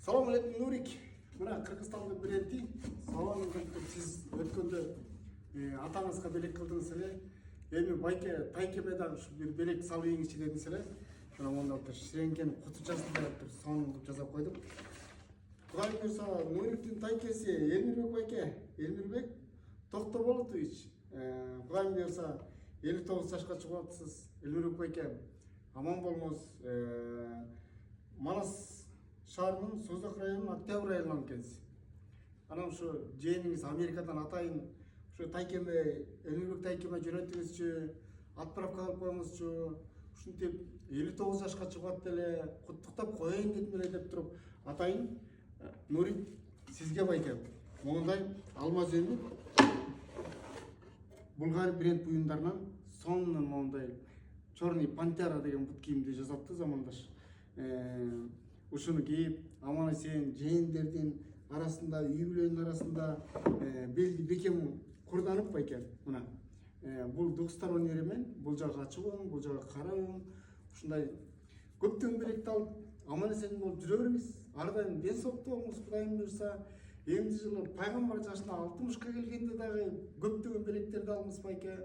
Салам алейкум, Нурик. Мына Кыргызстандын бренди. Салам алейкум. Сиз өткөндө атаңызга белек кылдыңыз эле. Эми байке тайкеме дагы ушу бир белек салып ийиңизчи дедиңиз эле. Ошондо монда ширенген кутучасында сонун кылып жасап койдум. Кудай буйрса, Нуриктин тайкеси Элмирбек байке. Элмирбек Токтоболотович. Кудай буйрса 59 жашка чыгып атасыз. Элмирбек байке. Аман болуңуз. Манас шаарынын Созак районунун Октябрь айылынан экенсиз. Анан ушу жээниңиз Америкадан атайын ушу тайкеме Элмирбек тайкеме жөнөтүңүзчү, отправка кылып коюңузчу. Ушинтип 59 жашка чыгып атты эле, куттуктап коеюн дедим эле деп туруп атайын Нурик сизге байке. Мондай алмаз өмүр Булгар бренд буюмдарынан сонун мондай Черный Пантера деген бут кийимди жасапты замандаш. Ушуну кийип, аман эсен жээндердин арасында, үй бүлөнүн арасында белди бекем курданып байке. Мына бул двухсторонний ремень, бул жагы ачык, бул жагы кара. Ушундай көптөгөн белекти алып, аман эсен болуп жүрө бериңиз. Ар дайым ден соолукта болуңуз, Кудайым буйрса. Эмди жылы пайгамбар жашына 60 келгенде дагы көптөгөн белектерди алыңыз байке.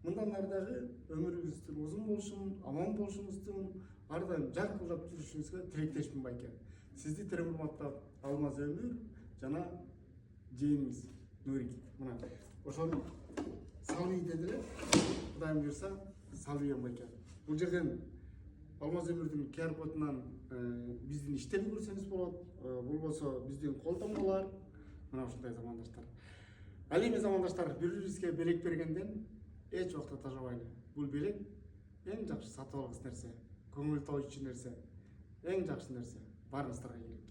Мындан ары дагы өмүрүңүздүн узун болушун, аман болушуңуздун, ар дайым жаркылдап жүрүшүңүзгө тилектешмин байке. Сизди терең урматтап, алмаз өмүр жана жээниңиз Нурик. Мына ошону салый деди эле. Кудайым буйрса салыйм байке. Бул жерден алмаз өмүрдүн QR кодунан биздин иштерди көрсөңүз болот. Бул болсо биздин колдонмалар. Мына ушундай замандаштар. Ал эми замандаштар бири-бирибизге белек бергенден эч убакта тажабайлы. Бул белек эң жакшы сатып алгыс нерсе, көңүл тоочу нерсе, эң жакшы нерсе. Барыңыздарга ийгилик.